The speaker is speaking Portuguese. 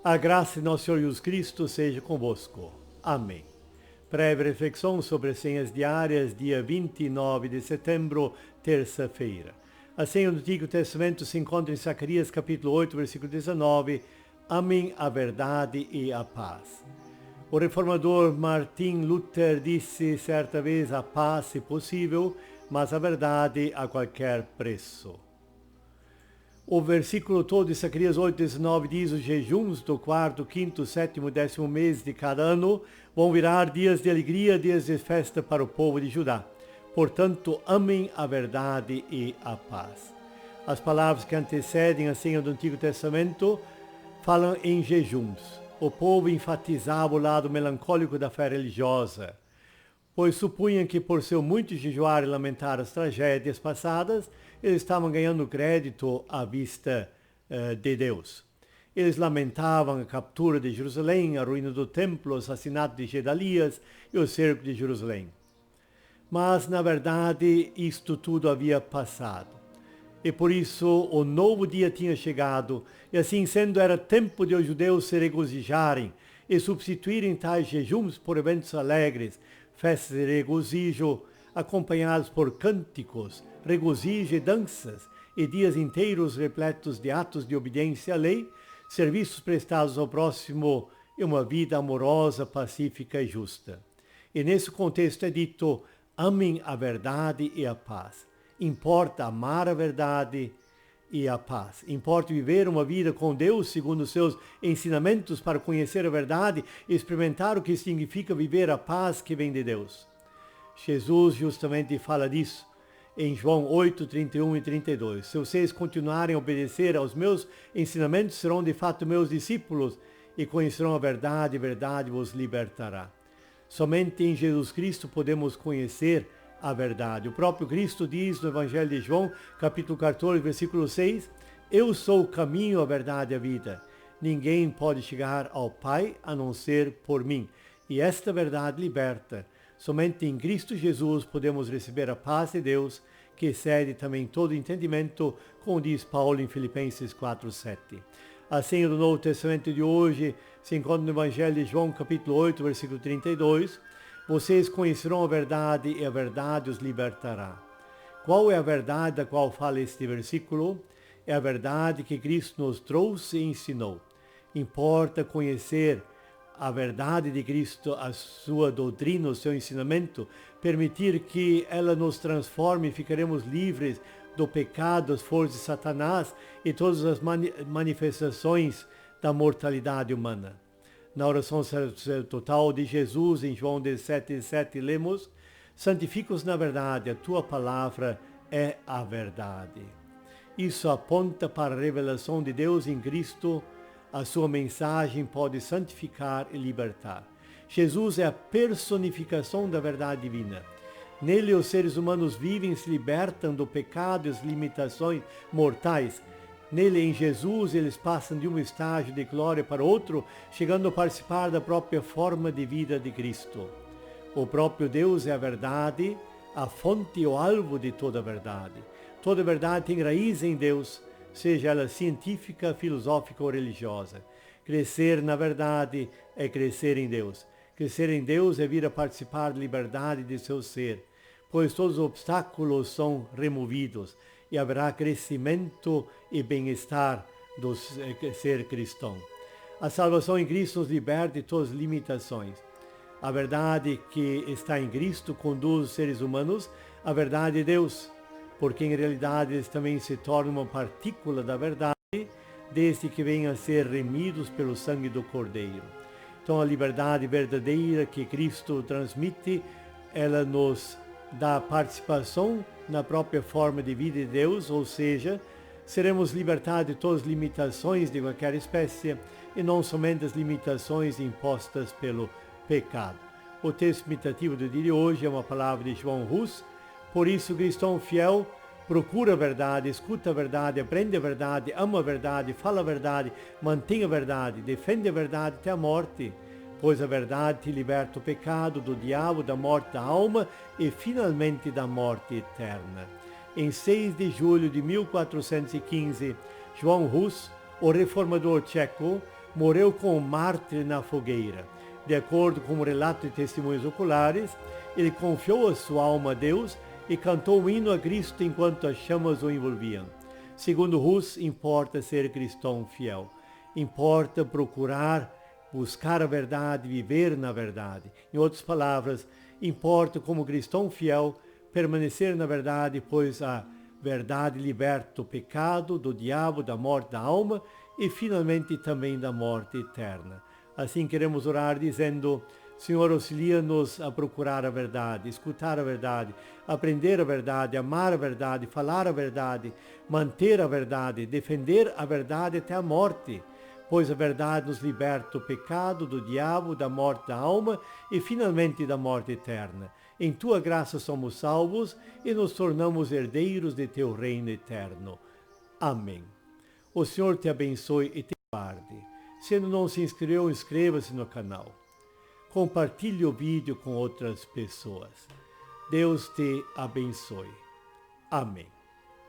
A graça de nosso Senhor Jesus Cristo seja convosco. Amém. Breve reflexão sobre as senhas diárias, dia 29 de setembro, terça-feira. A senha do Antigo Testamento se encontra em Zacarias capítulo 8, versículo 19. Amem a verdade e a paz. O reformador Martin Luther disse certa vez: a paz se possível, mas a verdade a qualquer preço. O versículo todo de Zacarias 8:19 diz: os jejuns do quarto, quinto, sétimo e 10º mês de cada ano vão virar dias de alegria, dias de festa para o povo de Judá. Portanto, amem a verdade e a paz. As palavras que antecedem a senha do Antigo Testamento falam em jejuns. O povo enfatizava o lado melancólico da fé religiosa, pois supunham que por seu muito jejuar e lamentar as tragédias passadas, eles estavam ganhando crédito à vista de Deus. Eles lamentavam a captura de Jerusalém, a ruína do templo, o assassinato de Gedalias e o cerco de Jerusalém. Mas, na verdade, isto tudo havia passado. E por isso o novo dia tinha chegado, e assim sendo era tempo de os judeus se regozijarem e substituírem tais jejuns por eventos alegres, festas de regozijo, acompanhados por cânticos, regozijo e danças, e dias inteiros repletos de atos de obediência à lei, serviços prestados ao próximo e uma vida amorosa, pacífica e justa. E nesse contexto é dito: amem a verdade e a paz. Importa amar a verdade e a paz. Importa viver uma vida com Deus segundo os seus ensinamentos para conhecer a verdade e experimentar o que significa viver a paz que vem de Deus. Jesus justamente fala disso em João 8, 31 e 32. Se vocês continuarem a obedecer aos meus ensinamentos, serão de fato meus discípulos e conhecerão a verdade vos libertará. Somente em Jesus Cristo podemos conhecer a verdade. O próprio Cristo diz no Evangelho de João, capítulo 14, versículo 6, eu sou o caminho, a verdade e a vida. Ninguém pode chegar ao Pai a não ser por mim. E esta verdade liberta. Somente em Cristo Jesus podemos receber a paz de Deus, que excede também todo entendimento, como diz Paulo em Filipenses 4, 7. A senha do Novo Testamento de hoje se encontra no Evangelho de João, capítulo 8, versículo 32. Vocês conhecerão a verdade e a verdade os libertará. Qual é a verdade da qual fala este versículo? É a verdade que Cristo nos trouxe e ensinou. Importa conhecer a verdade de Cristo, a sua doutrina, o seu ensinamento, permitir que ela nos transforme e ficaremos livres do pecado, das forças de Satanás e todas as manifestações da mortalidade humana. Na oração total de Jesus, em João 17:7, lemos: santifica-os na verdade, a tua palavra é a verdade. Isso aponta para a revelação de Deus em Cristo. A sua mensagem pode santificar e libertar. Jesus é a personificação da verdade divina. Nele os seres humanos vivem e se libertam do pecado e as limitações mortais. Nele, em Jesus, eles passam de um estágio de glória para outro, chegando a participar da própria forma de vida de Cristo. O próprio Deus é a verdade, a fonte e o alvo de toda a verdade. Toda a verdade tem raiz em Deus, seja ela científica, filosófica ou religiosa. Crescer na verdade é crescer em Deus. Crescer em Deus é vir a participar da liberdade de seu ser, pois todos os obstáculos são removidos e haverá crescimento e bem-estar do ser cristão. A salvação em Cristo nos liberta de todas as limitações. A verdade que está em Cristo conduz os seres humanos à verdade de Deus, porque em realidade eles também se tornam uma partícula da verdade, desde que venham a ser remidos pelo sangue do Cordeiro. Então a liberdade verdadeira que Cristo transmite, ela nos dá participação na própria forma de vida de Deus, ou seja, seremos libertados de todas as limitações de qualquer espécie e não somente as limitações impostas pelo pecado. O texto meditativo do dia de hoje é uma palavra de João Hus. Por isso, o cristão fiel procura a verdade, escuta a verdade, aprende a verdade, ama a verdade, fala a verdade, mantém a verdade, defende a verdade até a morte, pois a verdade te liberta do pecado, do diabo, da morte da alma e finalmente da morte eterna. Em 6 de julho de 1415, João Hus, o reformador tcheco, morreu como mártir na fogueira. De acordo com o relato de testemunhos oculares, ele confiou a sua alma a Deus e cantou um hino a Cristo enquanto as chamas o envolviam. Segundo Hus, importa ser cristão fiel. Importa procurar, buscar a verdade, viver na verdade. Em outras palavras, importa como cristão fiel permanecer na verdade, pois a verdade liberta o pecado, do diabo, da morte da alma e finalmente também da morte eterna. Assim queremos orar dizendo: Senhor, auxilia-nos a procurar a verdade, escutar a verdade, aprender a verdade, amar a verdade, falar a verdade, manter a verdade, defender a verdade até a morte, pois a verdade nos liberta do pecado, do diabo, da morte da alma e finalmente da morte eterna. Em Tua graça somos salvos e nos tornamos herdeiros de Teu reino eterno. Amém. O Senhor te abençoe e te guarde. Se ainda não se inscreveu, inscreva-se no canal. Compartilhe o vídeo com outras pessoas. Deus te abençoe. Amém.